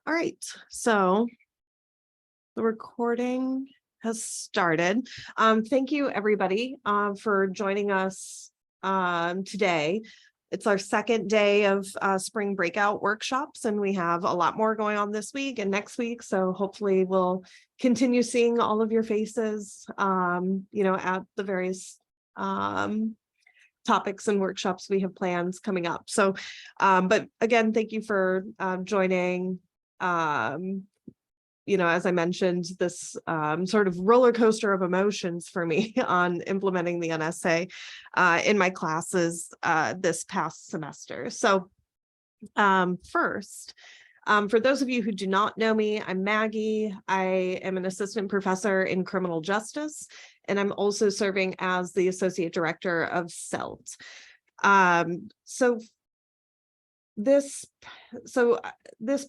All right, so the recording has started. Thank you, everybody, for joining us today. It's our second day of spring breakout workshops, and we have a lot more going on this week and next week. So hopefully we'll continue seeing all of your faces, at the various topics and workshops we have plans coming up. So, but again, thank you for joining. As I mentioned, this sort of roller coaster of emotions for me on implementing the Unessay in my classes this past semester. So first, for those of you who do not know me, I'm Maggie. I am an assistant professor in criminal justice, and I'm also serving as the associate director of CELT. This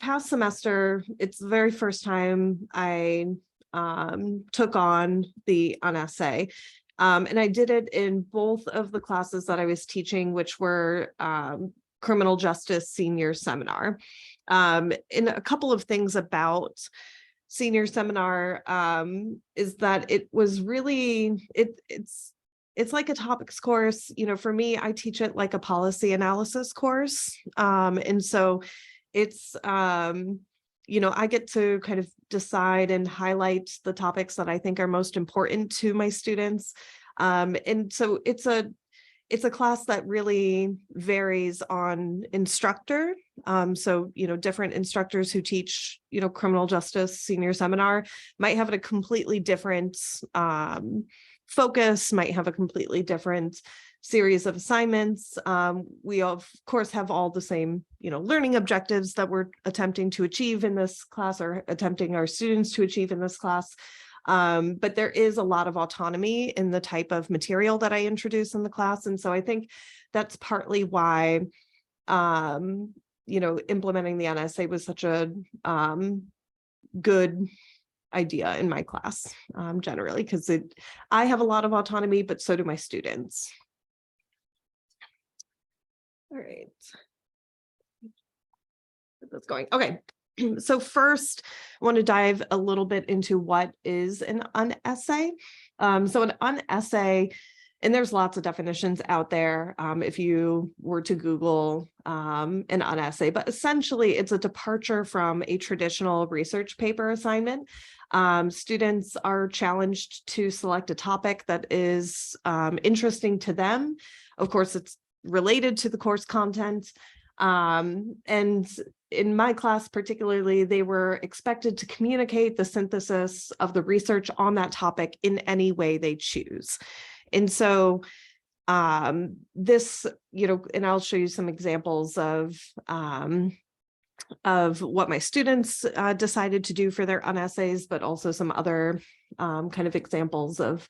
past semester, it's the very first time I took on the Unessay, and I did it in both of the classes that I was teaching, which were criminal justice senior seminar. And a couple of things about senior seminar is that it was really it's like a topics course. For me, I teach it like a policy analysis course. And so it's, I get to kind of decide and highlight the topics that I think are most important to my students. And so it's a class that really varies on instructor. So, different instructors who teach, criminal justice senior seminar might have a completely different focus, might have a completely different series of assignments. We of course have all the same, learning objectives that we're attempting to achieve in this class, or attempting our students to achieve in this class. But there is a lot of autonomy in the type of material that I introduce in the class. And so I think that's partly why, implementing the Unessay was such a good idea in my class, generally, because I have a lot of autonomy, but so do my students. All right. Get this going. Okay. So first, I want to dive a little bit into what is an unessay. So an unessay, and there's lots of definitions out there if you were to Google an unessay, but essentially it's a departure from a traditional research paper assignment. Students are challenged to select a topic that is interesting to them. Of course, it's related to the course content. And in my class particularly, they were expected to communicate the synthesis of the research on that topic in any way they choose. And so this, and I'll show you some examples of what my students decided to do for their unessays, but also some other kind of examples of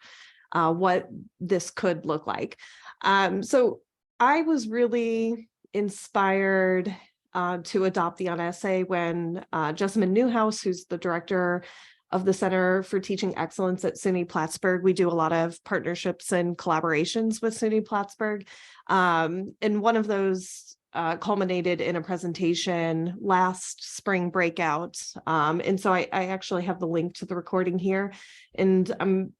what this could look like. So I was really inspired to adopt the Unessay when Jessamyn Neuhaus, who's the director of the Center for Teaching Excellence at SUNY Plattsburgh. We do a lot of partnerships and collaborations with SUNY Plattsburgh. And one of those culminated in a presentation last spring breakout. And so I actually have the link to the recording here, and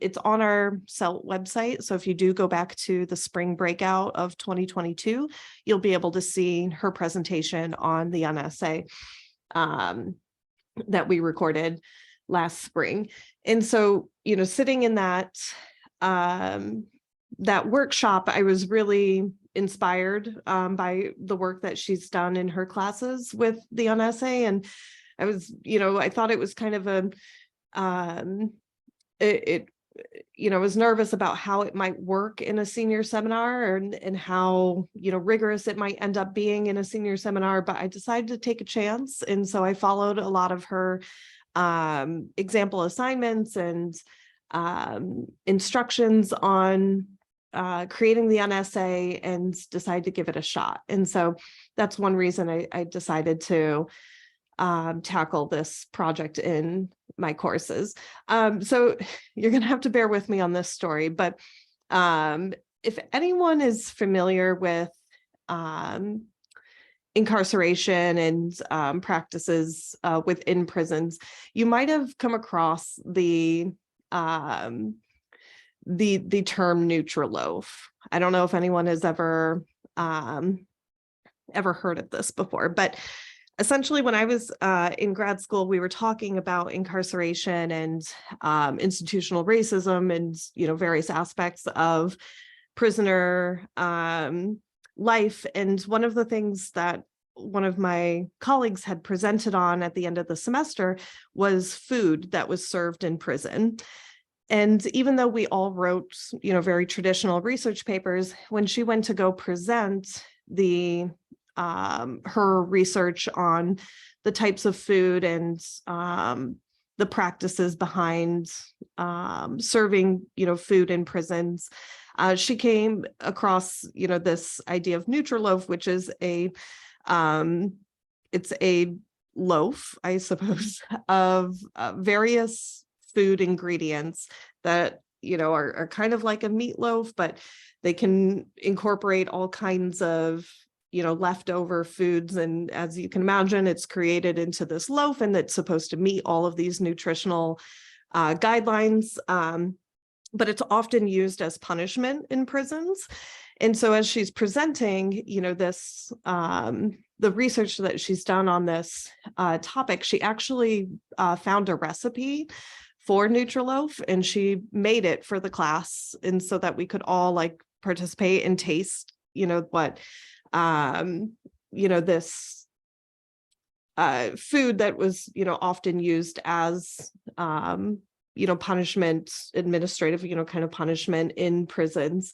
it's on our CELT website. So if you do go back to the spring breakout of 2022, you'll be able to see her presentation on the Unessay that we recorded last spring. And so, sitting in that workshop, I was really inspired by the work that she's done in her classes with the Unessay. And I was, I thought it was kind of I was nervous about how it might work in a senior seminar, and how, rigorous it might end up being in a senior seminar, but I decided to take a chance. And so I followed a lot of her example assignments and instructions on creating the Unessay, and decided to give it a shot. And so that's one reason I decided to tackle this project in my courses. So you're going to have to bear with me on this story, but if anyone is familiar with incarceration and practices within prisons, you might have come across the term neutral loaf. I don't know if anyone has ever heard of this before, but essentially when I was in grad school, we were talking about incarceration and institutional racism and, various aspects of prisoner life. And one of the things that one of my colleagues had presented on at the end of the semester was food that was served in prison. And even though we all wrote, very traditional research papers, when she went to go present her research on the types of food and the practices behind serving, food in prisons, she came across, this idea of neutral loaf, which is it's a loaf, I suppose, of various food ingredients that, are kind of like a meatloaf, but they can incorporate all kinds of, leftover foods. And as you can imagine, it's created into this loaf and it's supposed to meet all of these nutritional guidelines. But it's often used as punishment in prisons. And so as she's presenting, this, the research that she's done on this topic, she actually found a recipe for neutral loaf and she made it for the class. And so that we could all participate and taste, what, this food that was, often used as, punishment, administrative, kind of punishment in prisons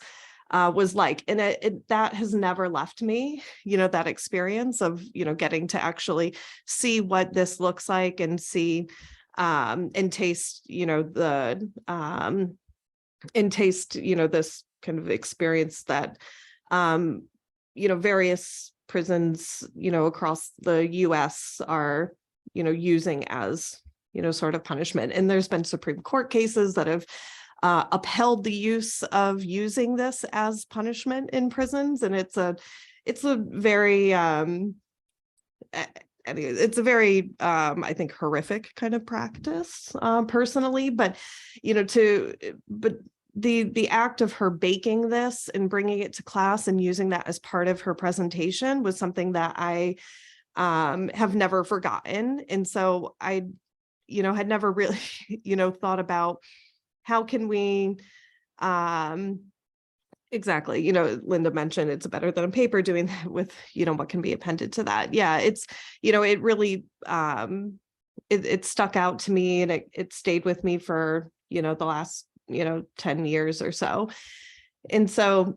was like. And that has never left me, that experience of, getting to actually see what this looks like and see and taste, this kind of experience that, various prisons, across the US are, using as, sort of punishment. And there's been Supreme Court cases that have upheld the use of using this as punishment in prisons. And it's a very, it's a very, I think, horrific kind of practice personally, but, the act of her baking this and bringing it to class and using that as part of her presentation was something that I have never forgotten. And so I, had never really, thought about how can we, exactly, Linda mentioned it's better than a paper, doing that with, what can be appended to that. Yeah, it's, it really, it stuck out to me and it stayed with me for, the last, 10 years or so. And so,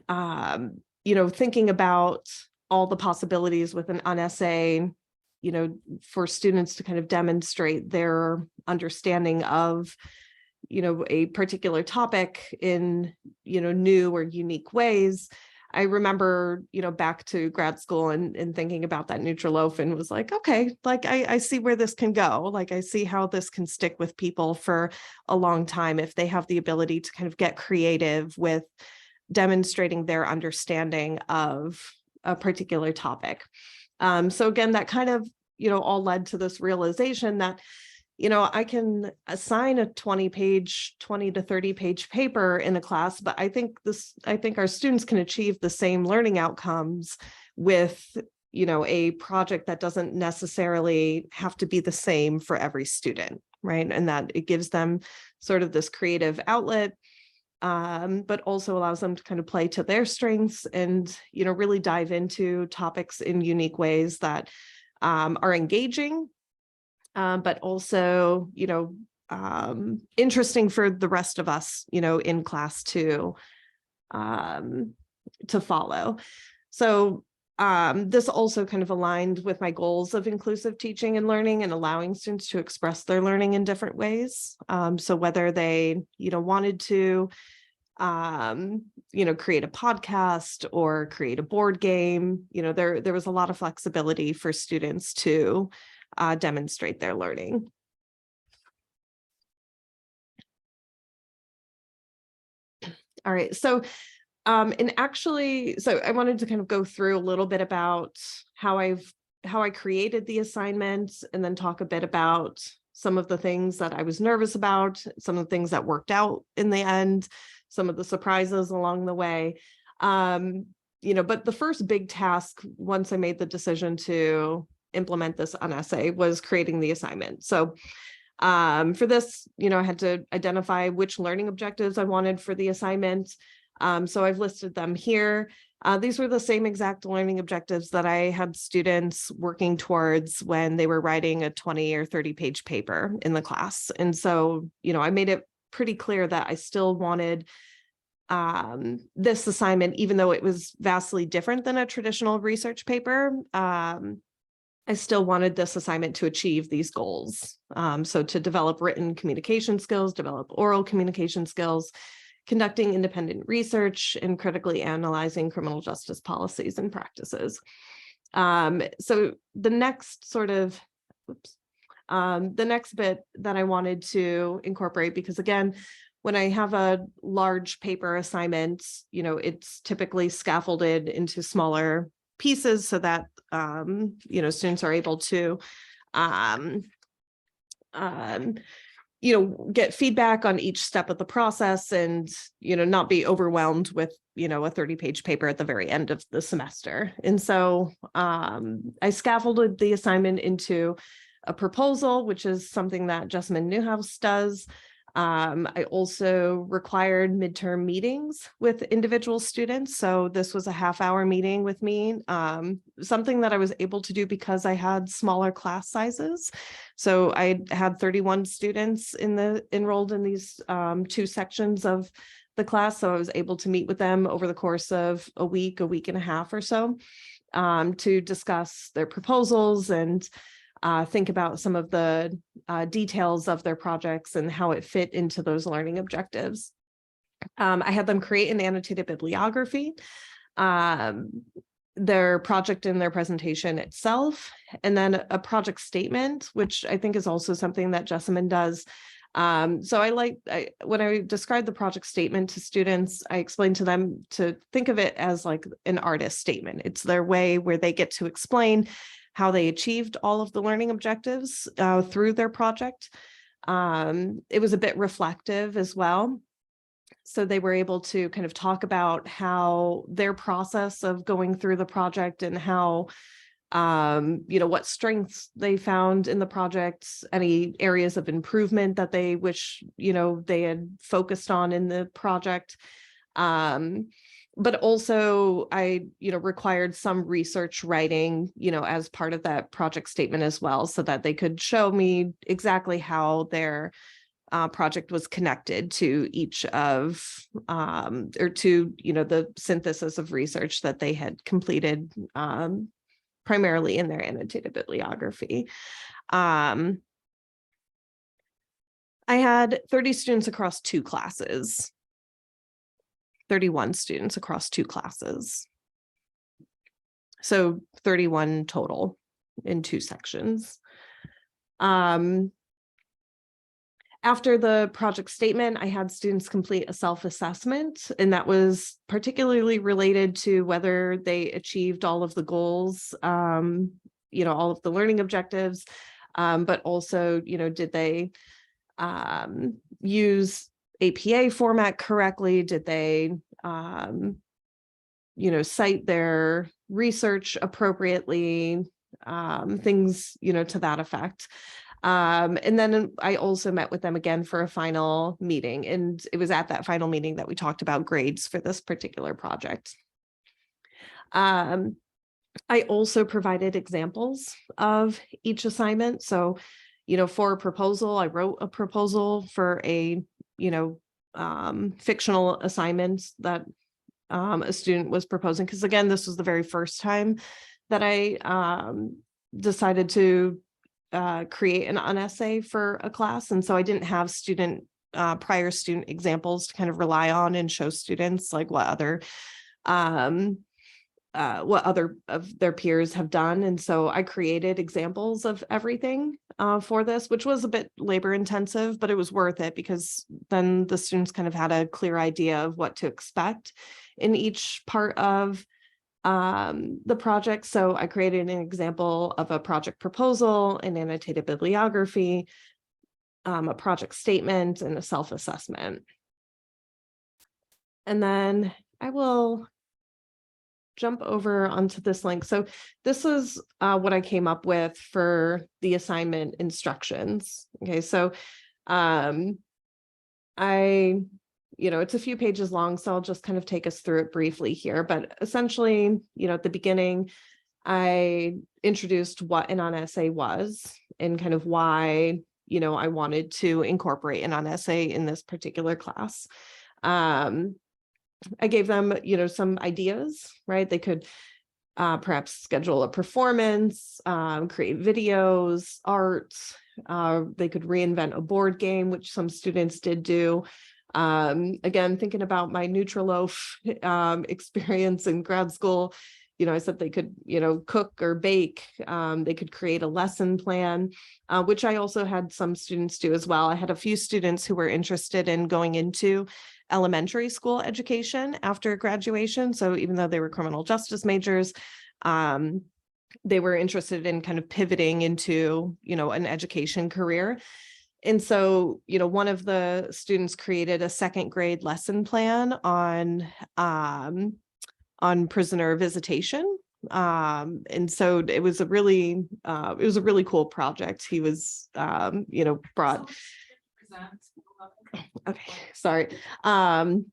thinking about all the possibilities with an Unessay, for students to kind of demonstrate their understanding of, a particular topic in, new or unique ways. I remember, back to grad school and thinking about that neutral loaf and was like, okay, I see where this can go. I see how this can stick with people for a long time if they have the ability to kind of get creative with demonstrating their understanding of a particular topic. So again, that kind of, all led to this realization that, I can assign a 20 to 30 page paper in a class, but I think our students can achieve the same learning outcomes with, a project that doesn't necessarily have to be the same for every student, right? And that it gives them sort of this creative outlet, but also allows them to kind of play to their strengths and, really dive into topics in unique ways that are engaging, but also, interesting for the rest of us, in class to follow. So this also kind of aligned with my goals of inclusive teaching and learning and allowing students to express their learning in different ways. So whether they, wanted to, create a podcast or create a board game, there was a lot of flexibility for students to demonstrate their learning. All right, so And actually, so I wanted to kind of go through a little bit about how I created the assignment, and then talk a bit about some of the things that I was nervous about, some of the things that worked out in the end, some of the surprises along the way. But the first big task, once I made the decision to implement this Unessay, was creating the assignment. So for this, I had to identify which learning objectives I wanted for the assignment. So I've listed them here. These were the same exact learning objectives that I had students working towards when they were writing a 20 or 30-page paper in the class. And so, I made it pretty clear that I still wanted this assignment, even though it was vastly different than a traditional research paper. I still wanted this assignment to achieve these goals. So to develop written communication skills, develop oral communication skills, conducting independent research, and critically analyzing criminal justice policies and practices. So the next the next bit that I wanted to incorporate, because again, when I have a large paper assignment, it's typically scaffolded into smaller pieces so that, students are able to, get feedback on each step of the process, and, not be overwhelmed with, a 30-page paper at the very end of the semester. And so I scaffolded the assignment into a proposal, which is something that Jessamyn Neuhaus does. I also required midterm meetings with individual students. So this was a half-hour meeting with me, something that I was able to do because I had smaller class sizes. So I had 31 students enrolled in these two sections of the class. So I was able to meet with them over the course of a week and a half or so, to discuss their proposals and think about some of the details of their projects and how it fit into those learning objectives. I had them create an annotated bibliography, their project and their presentation itself, and then a project statement, which I think is also something that Jessamyn does. So when I described the project statement to students, I explained to them to think of it as like an artist statement. It's their way where they get to explain how they achieved all of the learning objectives through their project. It was a bit reflective as well. So they were able to kind of talk about how their process of going through the project, and how, what strengths they found in the project, any areas of improvement that they wish, they had focused on in the project. But also I, required some research writing, as part of that project statement as well, so that they could show me exactly how their project was connected to each of, or to, the synthesis of research that they had completed, primarily in their annotated bibliography. I had 30 students across 2 classes. 31 students across 2 classes. So 31 total in 2 sections. After the project statement, I had students complete a self-assessment, and that was particularly related to whether they achieved all of the goals, all of the learning objectives, but also, did they use APA format correctly? Did they, cite their research appropriately? Things, to that effect. And then I also met with them again for a final meeting, and it was at that final meeting that we talked about grades for this particular project. I also provided examples of each assignment. So, for a proposal, I wrote a proposal for a, fictional assignment that a student was proposing. Because again, this was the very first time that I decided to create an Unessay for a class. And so I didn't have prior student examples to kind of rely on and show students like what other of their peers have done. And so I created examples of everything for this, which was a bit labor intensive, but it was worth it because then the students kind of had a clear idea of what to expect in each part of the project. So I created an example of a project proposal, an annotated bibliography, a project statement, and a self-assessment. And then I will jump over onto this link. So this is what I came up with for the assignment instructions. Okay, so it's a few pages long, so I'll just kind of take us through it briefly here. But essentially, at the beginning, I introduced what an Unessay was and kind of why, I wanted to incorporate an Unessay in this particular class. I gave them, some ideas, right? They could perhaps schedule a performance, create videos, art. They could reinvent a board game, which some students did do. Again, thinking about my Nutriloaf experience in grad school, I said they could, cook or bake. They could create a lesson plan, which I also had some students do as well. I had a few students who were interested in going into elementary school education after graduation. So even though they were criminal justice majors, they were interested in kind of pivoting into, an education career. And so, one of the students created a second grade lesson plan on prisoner visitation. And so it was a really cool project. He was, brought. Okay, sorry. So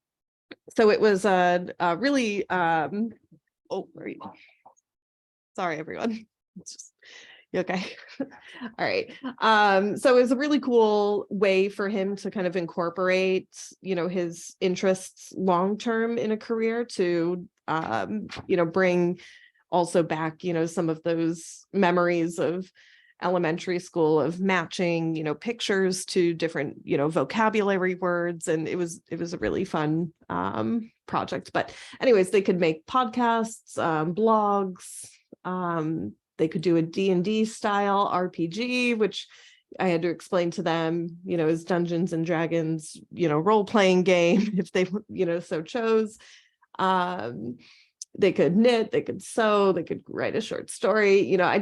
it was a really, sorry, everyone. It's just, okay. All right. So it was a really cool way for him to kind of incorporate, his interests long-term in a career to, bring also back, some of those memories of elementary school of matching, pictures to different, vocabulary words. And it was a really fun project. But anyways, they could make podcasts, blogs. They could do a D&D style RPG, which I had to explain to them, is Dungeons and Dragons, role-playing game if they, so chose. They could knit, they could sew, they could write a short story. I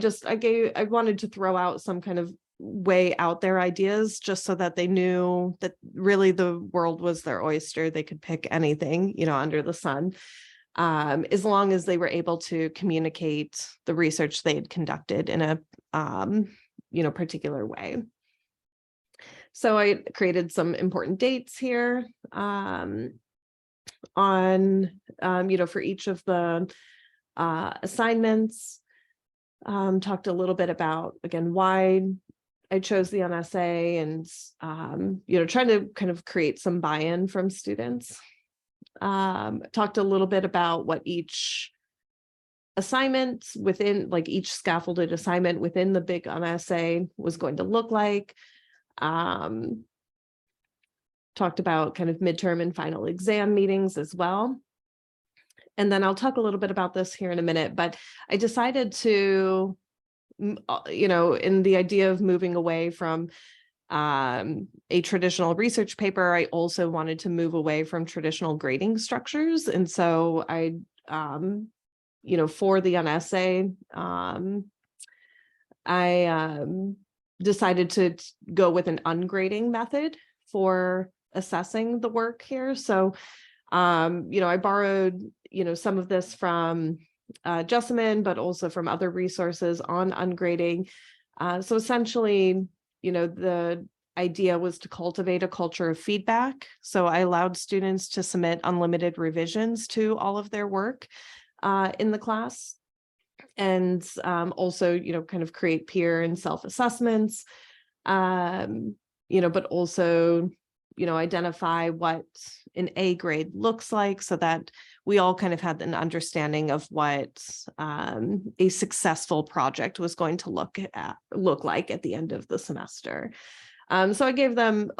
wanted to throw out some kind of way out there ideas just so that they knew that really the world was their oyster. They could pick anything, under the sun, as long as they were able to communicate the research they had conducted in a, particular way. So I created some important dates here. For each of the assignments, talked a little bit about, again, why I chose the Unessay and, trying to kind of create some buy-in from students. Talked a little bit about what each assignment within, like each scaffolded assignment within the big Unessay was going to look like. Talked about kind of midterm and final exam meetings as well. And then I'll talk a little bit about this here in a minute, but I decided to, in the idea of moving away from a traditional research paper, I also wanted to move away from traditional grading structures. And so I, for the Unessay, I decided to go with an ungrading method for assessing the work here. So, I borrowed, some of this from Jessamyn, but also from other resources on ungrading. So essentially, the idea was to cultivate a culture of feedback. So I allowed students to submit unlimited revisions to all of their work in the class. And also, kind of create peer and self-assessments, but also, identify what an A grade looks like so that we all kind of had an understanding of what a successful project was going to look like at the end of the semester. So I gave them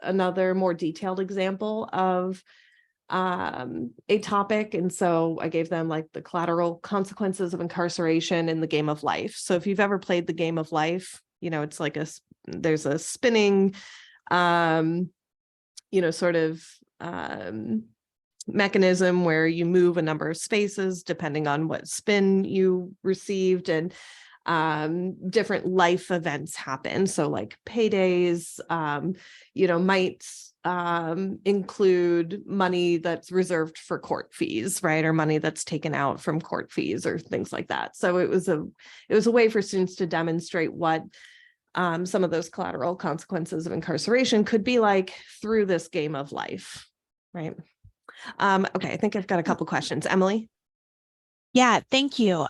another more detailed example of a topic. And so I gave them like the collateral consequences of incarceration in the game of life. So if you've ever played the game of life, it's like there's a spinning, sort of mechanism where you move a number of spaces depending on what spin you received, and different life events happen. So like paydays, might include money that's reserved for court fees, right? Or money that's taken out from court fees or things like that. So it was a way for students to demonstrate what some of those collateral consequences of incarceration could be like through this game of life, right? Okay, I think I've got a couple questions. Emily? Yeah, thank you.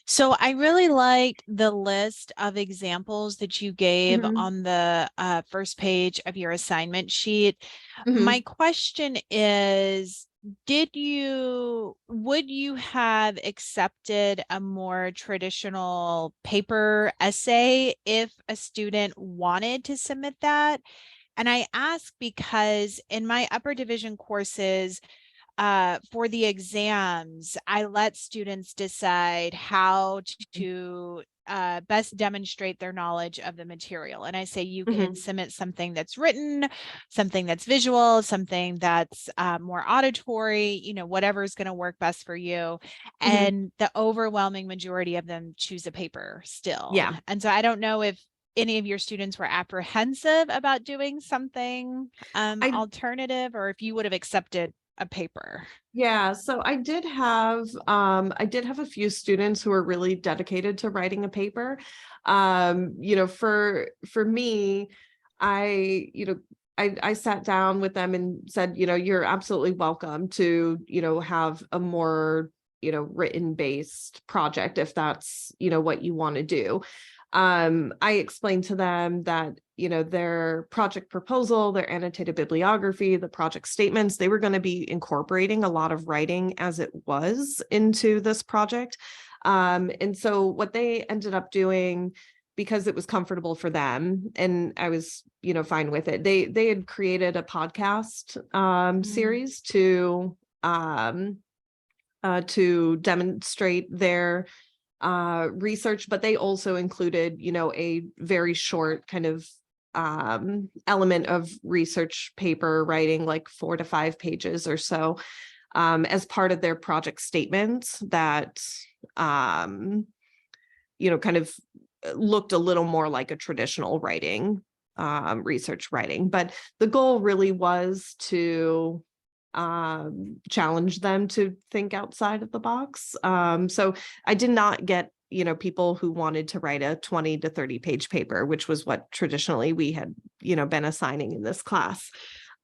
So I really liked the list of examples that you gave on the first page of your assignment sheet. My question is, would you have accepted a more traditional paper essay if a student wanted to submit that? And I ask because in my upper division courses, for the exams, I let students decide how to best demonstrate their knowledge of the material. And I say you can submit something that's written, something that's visual, something that's more auditory, whatever is going to work best for you. And the overwhelming majority of them choose a paper still. Yeah. And so I don't know if any of your students were apprehensive about doing something alternative, or if you would have accepted a paper. Yeah, so I did have a few students who were really dedicated to writing a paper. For me, I sat down with them and said, you're absolutely welcome to, have a more, written based project if that's, what you want to do. I explained to them that, their project proposal, their annotated bibliography, the project statements, they were going to be incorporating a lot of writing as it was into this project. And so what they ended up doing, because it was comfortable for them, and I was, fine with it, they had created a podcast series to demonstrate their research, but they also included, a very short kind of element of research paper writing, like 4 to 5 pages or so, as part of their project statements that, kind of looked a little more like a traditional writing, research writing. But the goal really was to challenge them to think outside of the box. So I did not get, people who wanted to write a 20 to 30 page paper, which was what traditionally we had, been assigning in this class.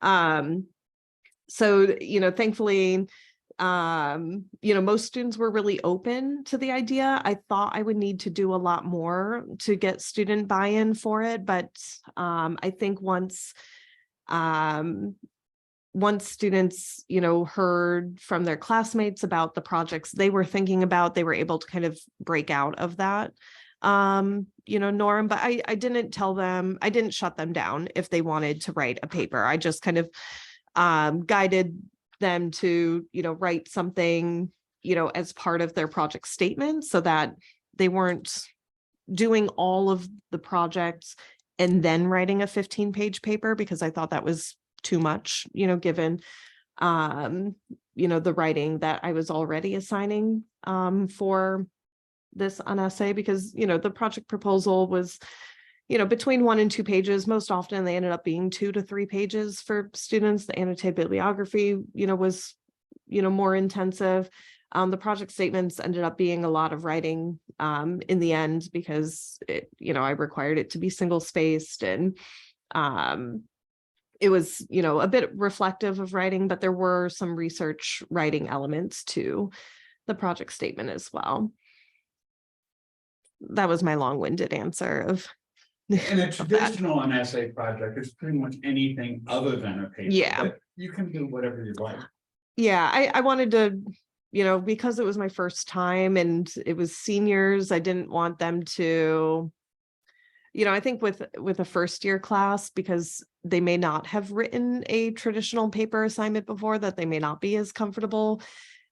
So, thankfully, most students were really open to the idea. I thought I would need to do a lot more to get student buy-in for it. But I think once students, heard from their classmates about the projects they were thinking about, they were able to kind of break out of that, norm. But I didn't tell them, I didn't shut them down if they wanted to write a paper. I just kind of guided them to, write something, as part of their project statement, so that they weren't doing all of the projects and then writing a 15-page paper, because I thought that was too much, given, the writing that I was already assigning for this Unessay, because, the project proposal was, between 1 and 2 pages. Most often they ended up being 2 to 3 pages for students. The annotated bibliography, was, more intensive. The project statements ended up being a lot of writing in the end, because I required it to be single spaced, and it was, a bit reflective of writing, but there were some research writing elements to the project statement as well. That was my long-winded answer of. And a traditional Unessay project is pretty much anything other than a paper. Yeah. But you can do whatever you like. Yeah, I wanted to, because it was my first time and it was seniors, I didn't want them to, I think with a first year class, because they may not have written a traditional paper assignment before, that they may not be as comfortable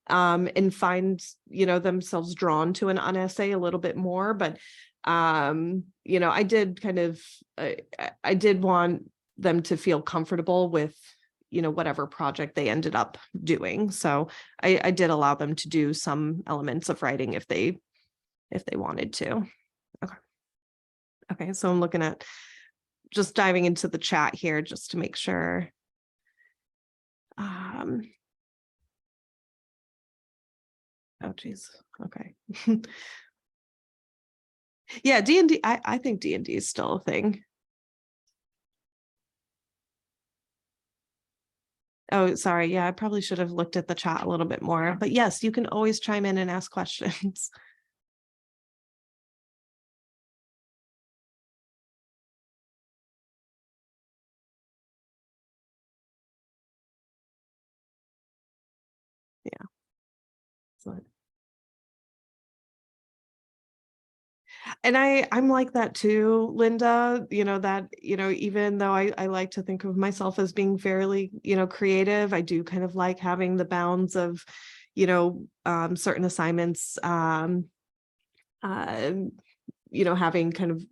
and find, themselves drawn to an Unessay a little bit more. But, I did kind of, I did want them to feel comfortable with, whatever project they ended up doing. So I did allow them to do some elements of writing if they wanted to. Okay, so I'm looking at just diving into the chat here just to make sure. Oh geez. Okay. Yeah, D&D. I think D&D is still a thing. Oh, sorry. Yeah, I probably should have looked at the chat a little bit more. But yes, you can always chime in and ask questions. Yeah. So, and I'm like that too, Linda, that, even though I like to think of myself as being fairly, creative, I do kind of like having the bounds of, certain assignments, having kind of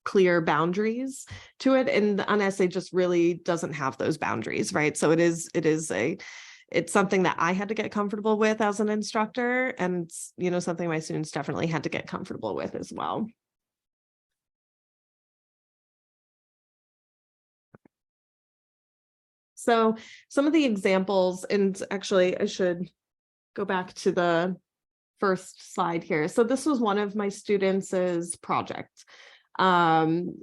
clear boundaries to it. And the Unessay just really doesn't have those boundaries, right? So it's something that I had to get comfortable with as an instructor, and something my students definitely had to get comfortable with as well. So some of the examples, and actually I should go back to the first slide here. So this was one of my students' projects.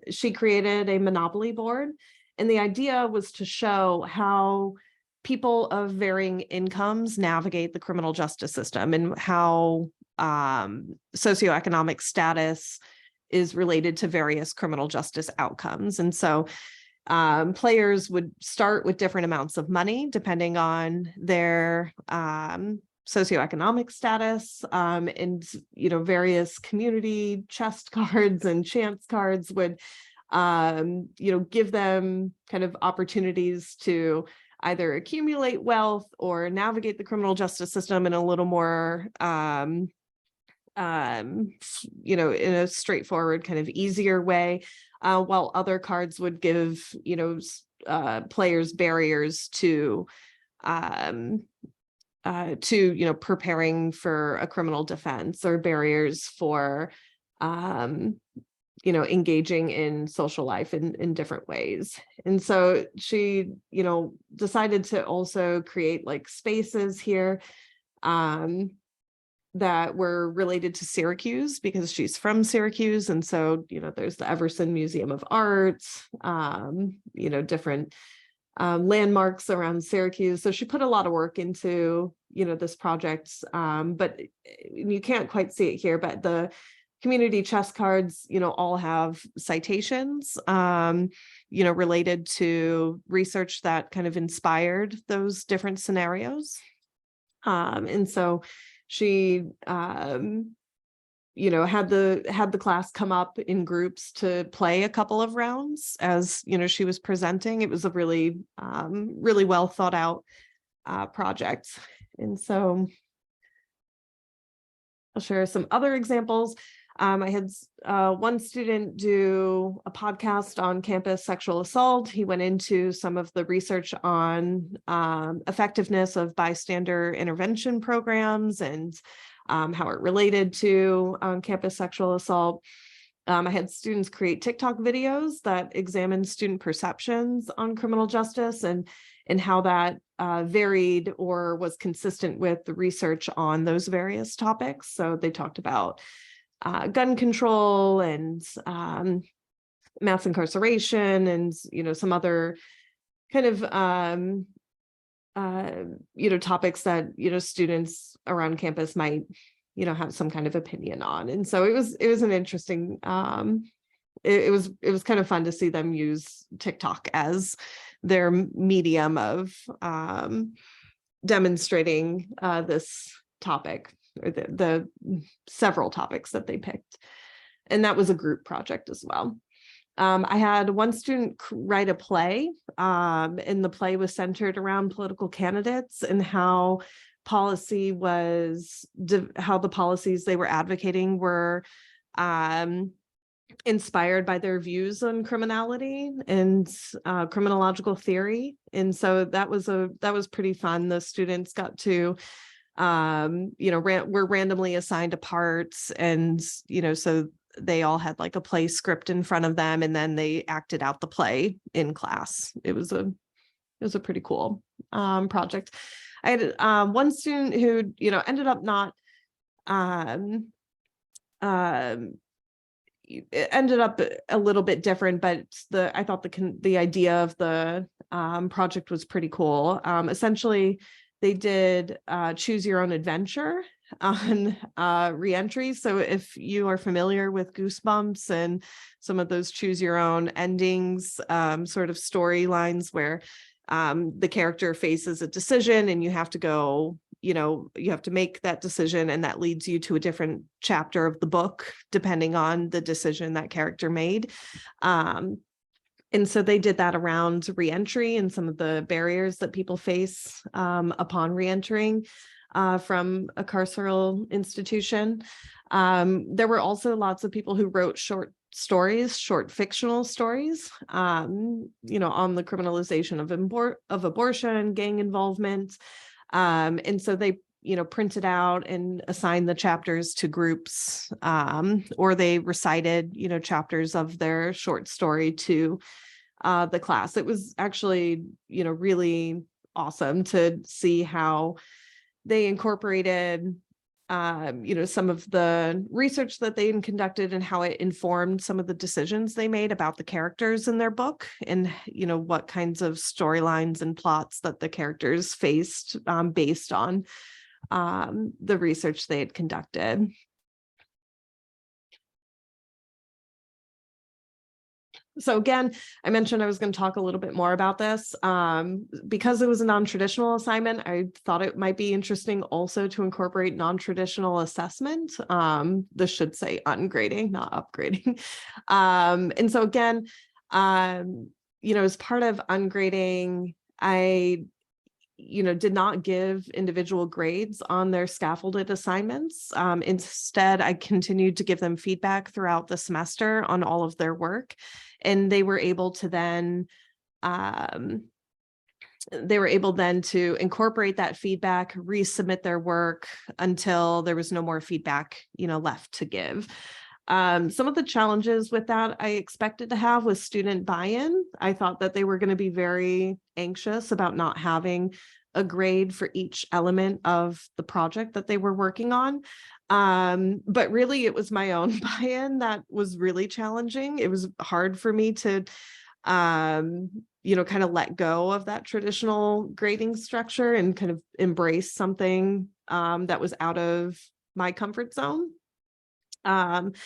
She created a Monopoly board, and the idea was to show how people of varying incomes navigate the criminal justice system, and how socioeconomic status is related to various criminal justice outcomes. And so players would start with different amounts of money depending on their socioeconomic status, and various community chest cards and chance cards would give them kind of opportunities to either accumulate wealth or navigate the criminal justice system in a little more in a straightforward kind of easier way, while other cards would give players barriers to preparing for a criminal defense, or barriers for engaging in social life in different ways. And so she decided to also create like spaces here that were related to Syracuse, because she's from Syracuse. And so there's the Everson Museum of Art, different landmarks around Syracuse. So she put a lot of work into this project, but you can't quite see it here, but the community chest cards all have citations related to research that kind of inspired those different scenarios. And so she had the class come up in groups to play a couple of rounds as she was presenting. It was a really really well thought out project. And so I'll share some other examples. I had one student do a podcast on campus sexual assault. He went into some of the research on effectiveness of bystander intervention programs and how it related to campus sexual assault. I had students create TikTok videos that examined student perceptions on criminal justice and how that varied or was consistent with the research on those various topics. So they talked about gun control and mass incarceration and some other kind of topics that students around campus might have some kind of opinion on. And so it was an interesting it was kind of fun to see them use TikTok as their medium of demonstrating this topic, or the several topics that they picked. And that was a group project as well. I had one student write a play, and the play was centered around political candidates and how how the policies they were advocating were inspired by their views on criminality and criminological theory. And so that was pretty fun. The students got to, were randomly assigned a part, and, so they all had like a play script in front of them, and then they acted out the play in class. It was a pretty cool project. I had one student who, ended up not, it ended up a little bit different, but I thought the idea of the project was pretty cool. Essentially, they did choose your own adventure on reentry. So if you are familiar with Goosebumps and some of those choose your own endings, sort of storylines where the character faces a decision and you have to go, you have to make that decision, and that leads you to a different chapter of the book, depending on the decision that character made. And so they did that around reentry and some of the barriers that people face upon reentering from a carceral institution. There were also lots of people who wrote short fictional stories, on the criminalization of abortion, gang involvement. And so they, printed out and assigned the chapters to groups, or they recited, chapters of their short story to the class. It was actually, really awesome to see how they incorporated, some of the research that they conducted and how it informed some of the decisions they made about the characters in their book, and, what kinds of storylines and plots that the characters faced based on the research they had conducted. So again, I mentioned I was going to talk a little bit more about this. Because it was a non-traditional assignment, I thought it might be interesting also to incorporate non-traditional assessment. This should say ungrading, not upgrading. And so again, as part of ungrading, I did not give individual grades on their scaffolded assignments. Instead, I continued to give them feedback throughout the semester on all of their work. And they were able to then to incorporate that feedback, resubmit their work until there was no more feedback, left to give. Some of the challenges with that I expected to have was student buy-in. I thought that they were going to be very anxious about not having a grade for each element of the project that they were working on. But really it was my own buy-in that was really challenging. It was hard for me to, kind of let go of that traditional grading structure and kind of embrace something that was out of my comfort zone. But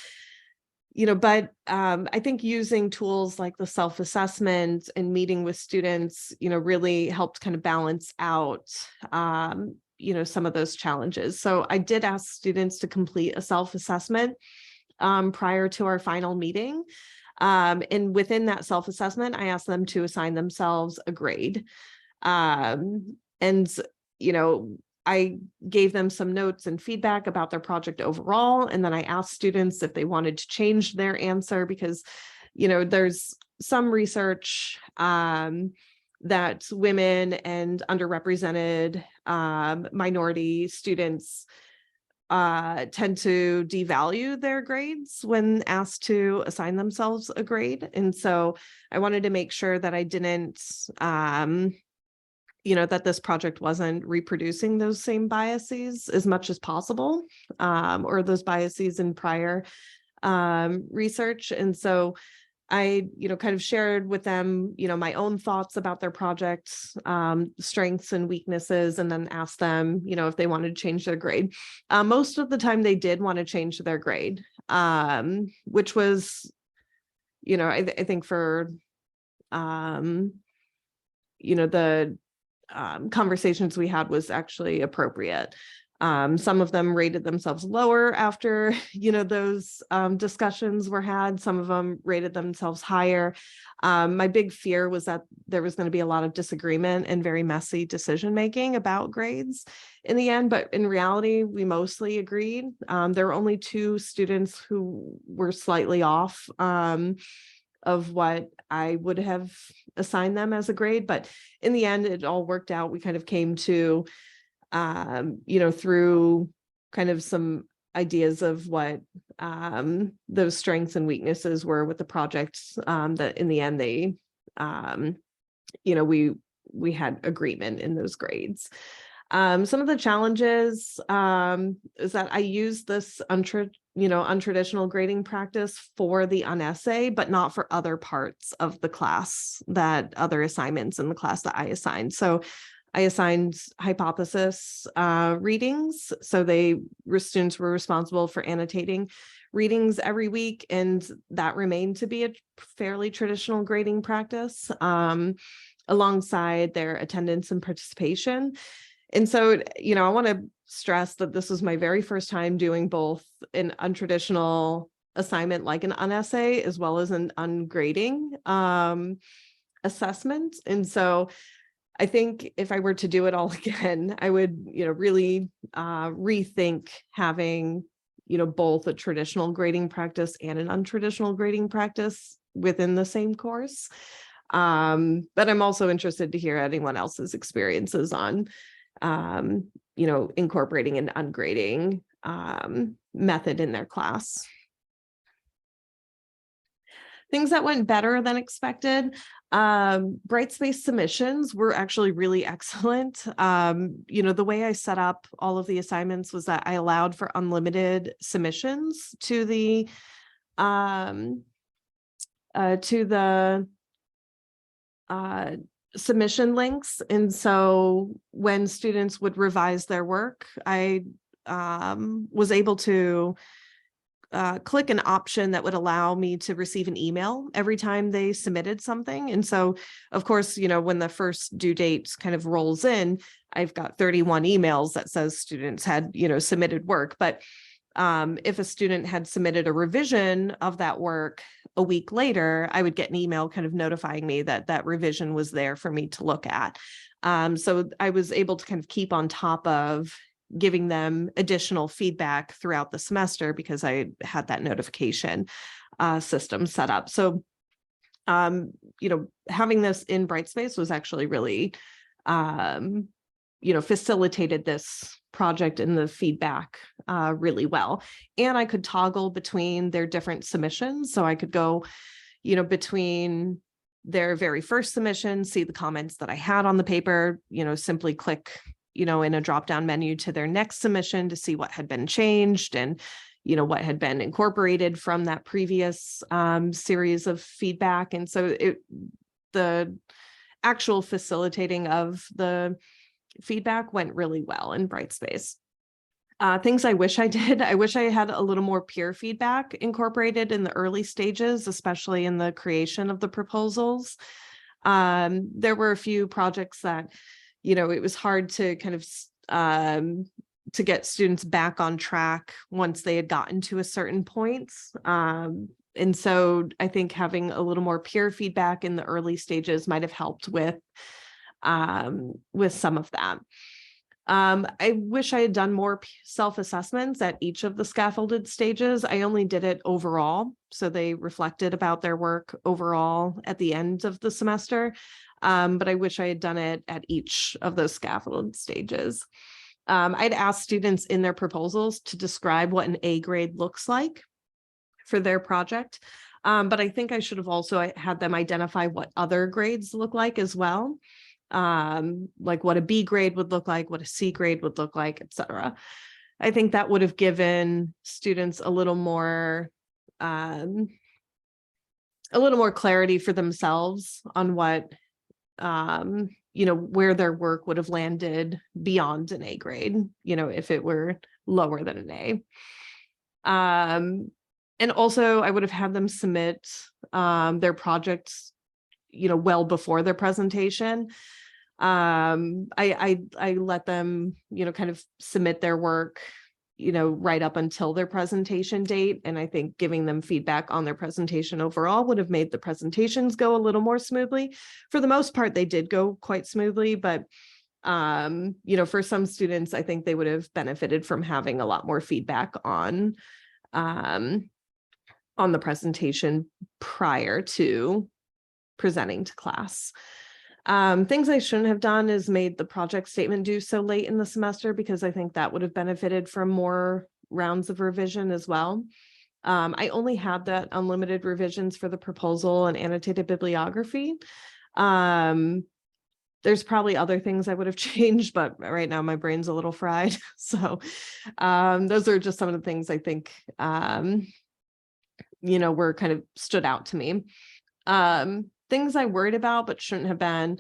I think using tools like the self-assessment and meeting with students, really helped kind of balance out, some of those challenges. So I did ask students to complete a self-assessment prior to our final meeting. And within that self-assessment, I asked them to assign themselves a grade. I gave them some notes and feedback about their project overall. And then I asked students if they wanted to change their answer, because, there's some research that women and underrepresented minority students tend to devalue their grades when asked to assign themselves a grade. And so I wanted to make sure that I didn't, that this project wasn't reproducing those same biases as much as possible, or those biases in prior research. And so I, kind of shared with them, my own thoughts about their project, strengths and weaknesses, and then asked them, if they wanted to change their grade. Most of the time they did want to change their grade, which was, I think for, the conversations we had was actually appropriate. Some of them rated themselves lower after, those discussions were had. Some of them rated themselves higher. My big fear was that there was going to be a lot of disagreement and very messy decision-making about grades in the end, but in reality, we mostly agreed. There were only 2 students who were slightly off of what I would have assigned them as a grade, but in the end, it all worked out. We kind of came to through kind of some ideas of what those strengths and weaknesses were with the project, that in the end they we had agreement in those grades. Some of the challenges is that I use this untraditional grading practice for the Unessay, but not for other parts of the class, that other assignments in the class that I assigned. So I assigned hypothesis readings. So students were responsible for annotating readings every week, and that remained to be a fairly traditional grading practice alongside their attendance and participation. And so, I want to stress that this was my very first time doing both an untraditional assignment like an Unessay as well as an ungrading assessment. And so I think if I were to do it all again, I would, really rethink having, both a traditional grading practice and an untraditional grading practice within the same course. But I'm also interested to hear anyone else's experiences on, incorporating an ungrading method in their class. Things that went better than expected. Brightspace submissions were actually really excellent. The way I set up all of the assignments was that I allowed for unlimited submissions to the submission links. And so when students would revise their work, I was able to click an option that would allow me to receive an email every time they submitted something. And so, of course, when the first due date kind of rolls in, I've got 31 emails that says students had, submitted work. But if a student had submitted a revision of that work a week later, I would get an email kind of notifying me that that revision was there for me to look at. So I was able to kind of keep on top of giving them additional feedback throughout the semester because I had that notification system set up. So, having this in Brightspace was actually really, facilitated this project and the feedback really well. And I could toggle between their different submissions. So I could go, between their very first submission, see the comments that I had on the paper, simply click in a drop-down menu to their next submission to see what had been changed and, what had been incorporated from that previous series of feedback. And so the actual facilitating of the feedback went really well in Brightspace. Things I wish I did. I wish I had a little more peer feedback incorporated in the early stages, especially in the creation of the proposals. There were a few projects that it was hard to kind of to get students back on track once they had gotten to a certain point. And so I think having a little more peer feedback in the early stages might have helped with some of that. I wish I had done more self-assessments at each of the scaffolded stages. I only did it overall, so they reflected about their work overall at the end of the semester. But I wish I had done it at each of those scaffolded stages. I'd asked students in their proposals to describe what an A grade looks like for their project. But I think I should have also had them identify what other grades look like as well. Like what a B grade would look like, what a C grade would look like, etc. I think that would have given students a little more clarity for themselves on what where their work would have landed beyond an A grade, if it were lower than an A. And also I would have had them submit their projects, well before their presentation. I let them, kind of submit their work, right up until their presentation date. And I think giving them feedback on their presentation overall would have made the presentations go a little more smoothly. For the most part, they did go quite smoothly, but for some students, I think they would have benefited from having a lot more feedback on the presentation prior to presenting to class. Things I shouldn't have done is made the project statement due so late in the semester, because I think that would have benefited from more rounds of revision as well. I only had that unlimited revisions for the proposal and annotated bibliography. There's probably other things I would have changed, but right now my brain's a little fried. So those are just some of the things I think, were kind of stood out to me. Things I worried about but shouldn't have been.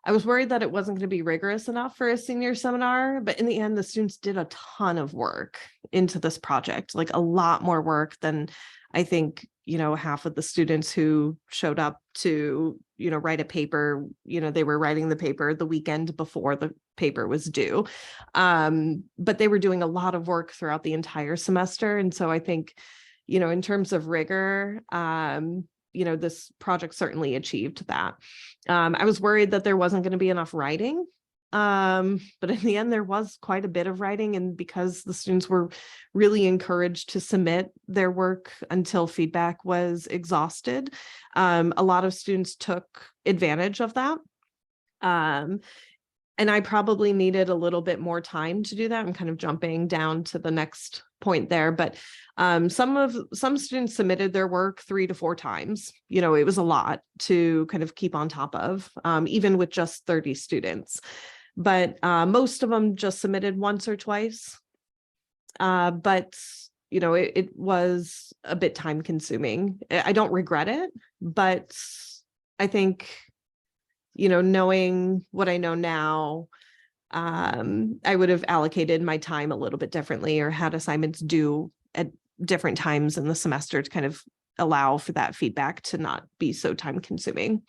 I was worried that it wasn't going to be rigorous enough for a senior seminar, but in the end, the students did a ton of work into this project, like a lot more work than I think, half of the students who showed up to, write a paper, they were writing the paper the weekend before the paper was due. But they were doing a lot of work throughout the entire semester. And so I think, in terms of rigor, this project certainly achieved that. I was worried that there wasn't going to be enough writing, but in the end, there was quite a bit of writing. And because the students were really encouraged to submit their work until feedback was exhausted, a lot of students took advantage of that. And I probably needed a little bit more time to do that. I'm kind of jumping down to the next point there, but some students submitted their work 3 to 4 times. It was a lot to kind of keep on top of, even with just 30 students. But most of them just submitted once or twice. But it was a bit time consuming. I don't regret it, but I think, knowing what I know now, I would have allocated my time a little bit differently, or had assignments due at different times in the semester to kind of allow for that feedback to not be so time consuming.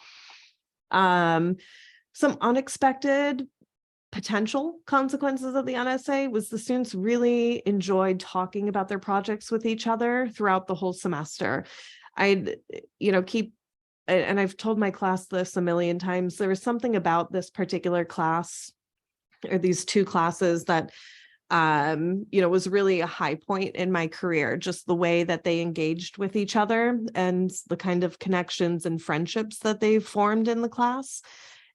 Some unexpected potential consequences of the Unessay was the students really enjoyed talking about their projects with each other throughout the whole semester. I'd, and I've told my class this a million times, there was something about this particular class, or these 2 classes, that was really a high point in my career, just the way that they engaged with each other and the kind of connections and friendships that they formed in the class.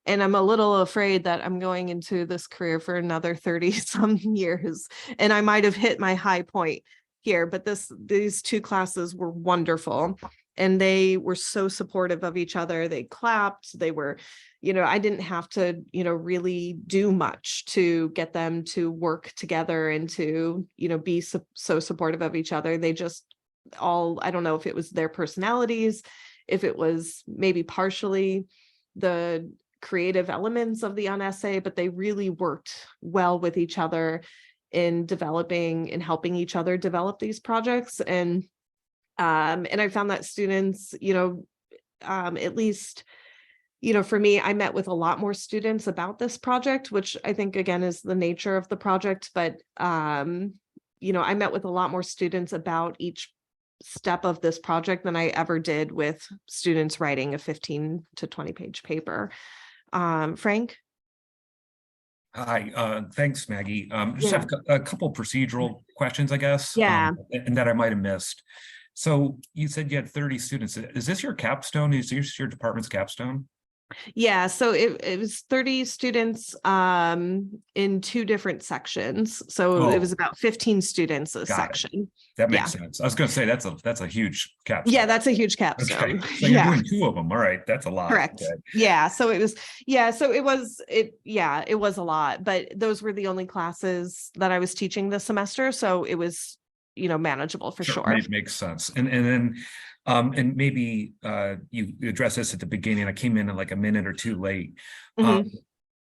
And I'm a little afraid that I'm going into this career for another 30 some years, and I might have hit my high point here, but these 2 classes were wonderful. And they were so supportive of each other. They clapped. They were, I didn't have to, really do much to get them to work together and to, be so supportive of each other. They just all, I don't know if it was their personalities, if it was maybe partially the creative elements of the Unessay, but they really worked well with each other in developing and helping each other develop these projects. And I found that students, at least, for me, I met with a lot more students about this project, which I think, again, is the nature of the project. But, I met with a lot more students about each step of this project than I ever did with students writing a 15 to 20 page paper. Frank? Hi, thanks, Maggie. Just have a couple procedural questions, I guess, and that I might have missed. So you said you had 30 students. Is this your capstone? Is this your department's capstone? Yeah, so it was 30 students in 2 different sections. So it was about 15 students a section. That makes sense. I was going to say that's a huge capstone. Yeah, that's a huge capstone. Okay. So you're doing 2 of them. All right, that's a lot. Correct. Okay. Yeah, so it was a lot, but those were the only classes that I was teaching this semester, so it was manageable for sure. It makes sense. And then and maybe you addressed this at the beginning. I came in like a minute or 2 late.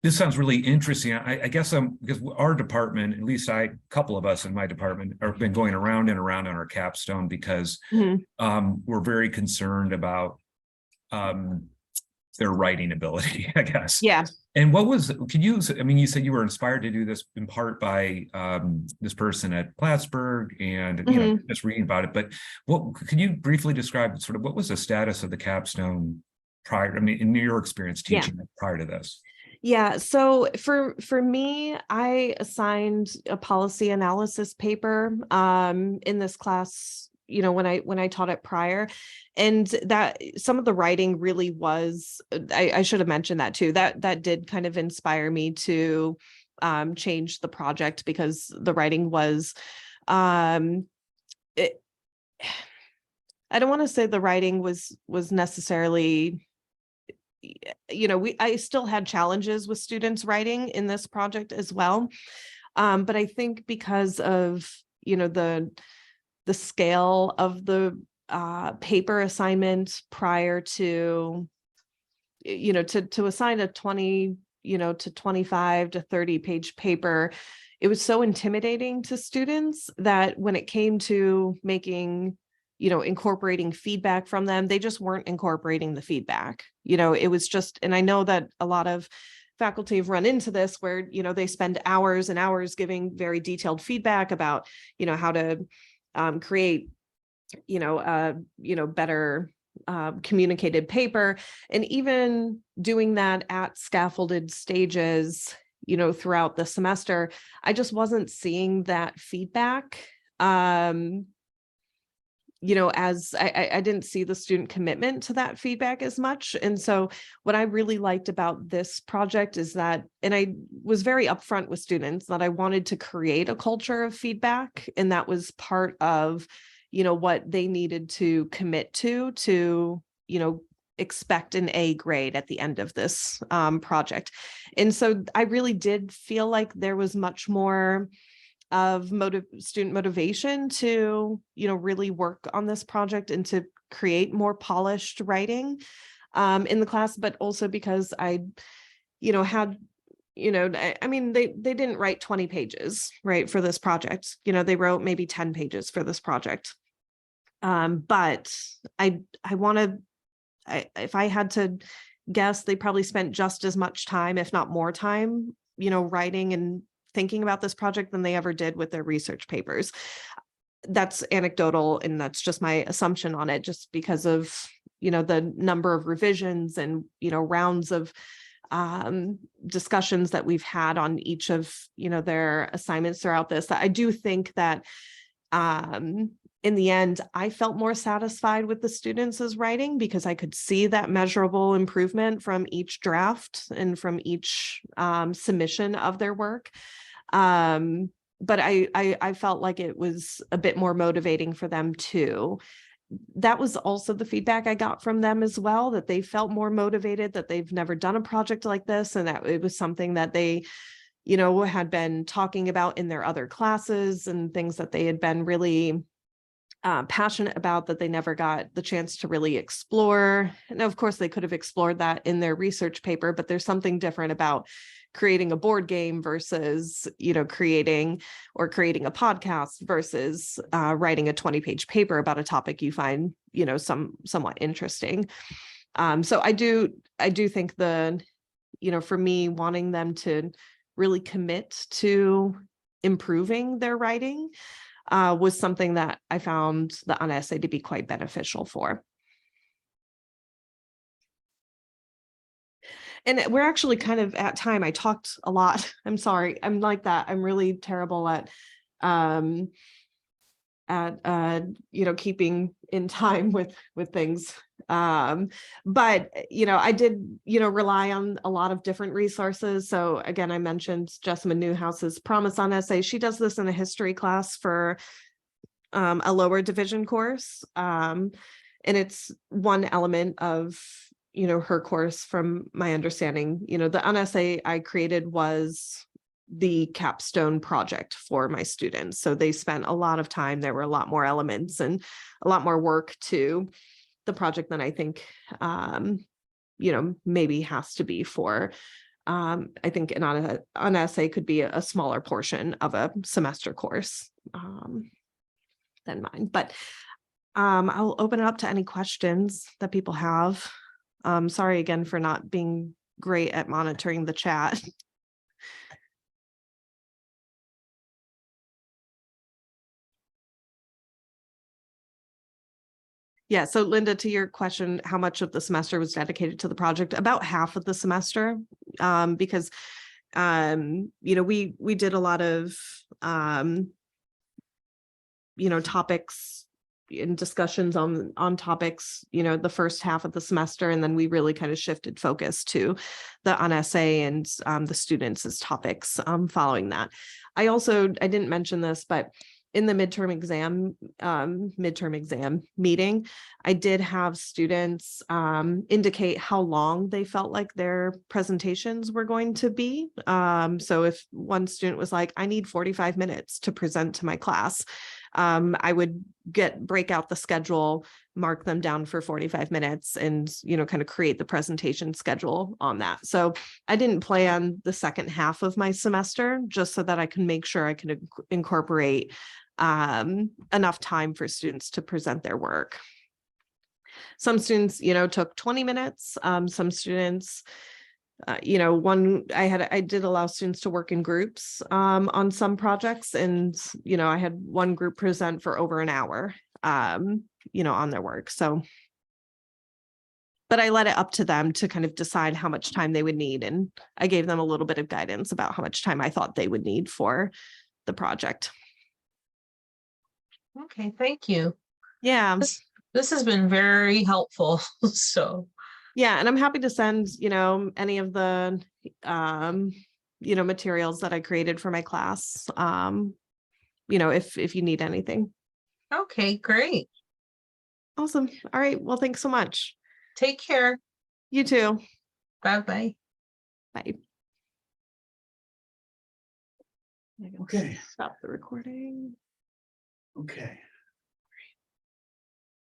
This sounds really interesting. I guess because our department, at least a couple of us in my department, have been going around and around on our capstone because we're very concerned about their writing ability, I guess. Yeah. And what was, could you, I mean, you said you were inspired to do this in part by this person at Plattsburgh and, you know, just reading about it, but what, could you briefly describe sort of what was the status of the capstone prior, I mean, in your experience teaching prior to this? Yeah, so for me, I assigned a policy analysis paper in this class, you know, when I taught it prior, and that some of the writing really was, I should have mentioned that too, that did kind of inspire me to change the project, because the writing was it, I don't want to say the writing was necessarily, you know, I still had challenges with students writing in this project as well. But I think because of, you know, the scale of the paper assignment prior to, you know, to assign a 20, you know, to 25 to 30 page paper, it was so intimidating to students that when it came to making, you know, incorporating feedback from them, they just weren't incorporating the feedback. You know, it was just, and I know that a lot of faculty have run into this where, you know, they spend hours and hours giving very detailed feedback about, you know, how to create, you know, better communicated paper. And even doing that at scaffolded stages, you know, throughout the semester, I just wasn't seeing that feedback. You know, as I didn't see the student commitment to that feedback as much. And so what I really liked about this project is that, and I was very upfront with students that I wanted to create a culture of feedback. And that was part of, you know, what they needed to commit to, you know, expect an A grade at the end of this project. And so I really did feel like there was much more of student motivation to, you know, really work on this project and to create more polished writing in the class, but also because I, you know, had, you know, I mean, they didn't write 20 pages, right, for this project. You know, they wrote maybe 10 pages for this project. But I want to, if I had to guess, they probably spent just as much time, if not more time, you know, writing and thinking about this project than they ever did with their research papers. That's anecdotal, and that's just my assumption on it, just because of, you know, the number of revisions and, you know, rounds of discussions that we've had on each of, you know, their assignments throughout this. I do think that in the end, I felt more satisfied with the students' writing because I could see that measurable improvement from each draft and from each submission of their work. But I felt like it was a bit more motivating for them too. That was also the feedback I got from them as well, that they felt more motivated, that they've never done a project like this, and that it was something that they, you know, had been talking about in their other classes and things that they had been really passionate about, that they never got the chance to really explore. And of course, they could have explored that in their research paper, but there's something different about creating a board game versus, you know, creating a podcast versus writing a 20-page paper about a topic you find, you know, somewhat interesting. So I do think the, you know, for me, wanting them to really commit to improving their writing was something that I found the Unessay to be quite beneficial for. And we're actually kind of at time. I talked a lot. I'm sorry. I'm like that. I'm really terrible at you know, keeping in time with things. But, you know, I did, you know, rely on a lot of different resources. So again, I mentioned Jessamyn Neuhaus's Promise on Essay. She does this in a history class for a lower division course. And it's one element of, you know, her course from my understanding. You know, the Unessay I created was the capstone project for my students. So they spent a lot of time. There were a lot more elements and a lot more work to the project than I think, you know, maybe has to be for, I think an essay could be a smaller portion of a semester course than mine. But I'll open it up to any questions that people have. Sorry again for not being great at monitoring the chat. Yeah, so Linda, to your question, how much of the semester was dedicated to the project? About half of the semester, because you know, we did a lot of you know, topics and discussions on topics, you know, the first half of the semester, and then we really kind of shifted focus to the Unessay and the students as topics following that. I didn't mention this, but in the midterm exam meeting, I did have students indicate how long they felt like their presentations were going to be. So if one student was like, I need 45 minutes to present to my class, I would break out the schedule, mark them down for 45 minutes and, you know, kind of create the presentation schedule on that. So I didn't plan the second half of my semester just so that I can make sure I can incorporate enough time for students to present their work. Some students, you know, took 20 minutes. Some students, you know, I did allow students to work in groups on some projects, and, you know, I had one group present for over an hour, you know, on their work. So, but I let it up to them to kind of decide how much time they would need. And I gave them a little bit of guidance about how much time I thought they would need for the project. Okay, thank you. Yeah. This has been very helpful. So Yeah, and I'm happy to send, you know, any of the you know, materials that I created for my class. You know, if you need anything. okay, great. Awesome. All right. Well, thanks so much. Take care. You too. Bye-bye. Bye. Okay, Stop the recording. okay.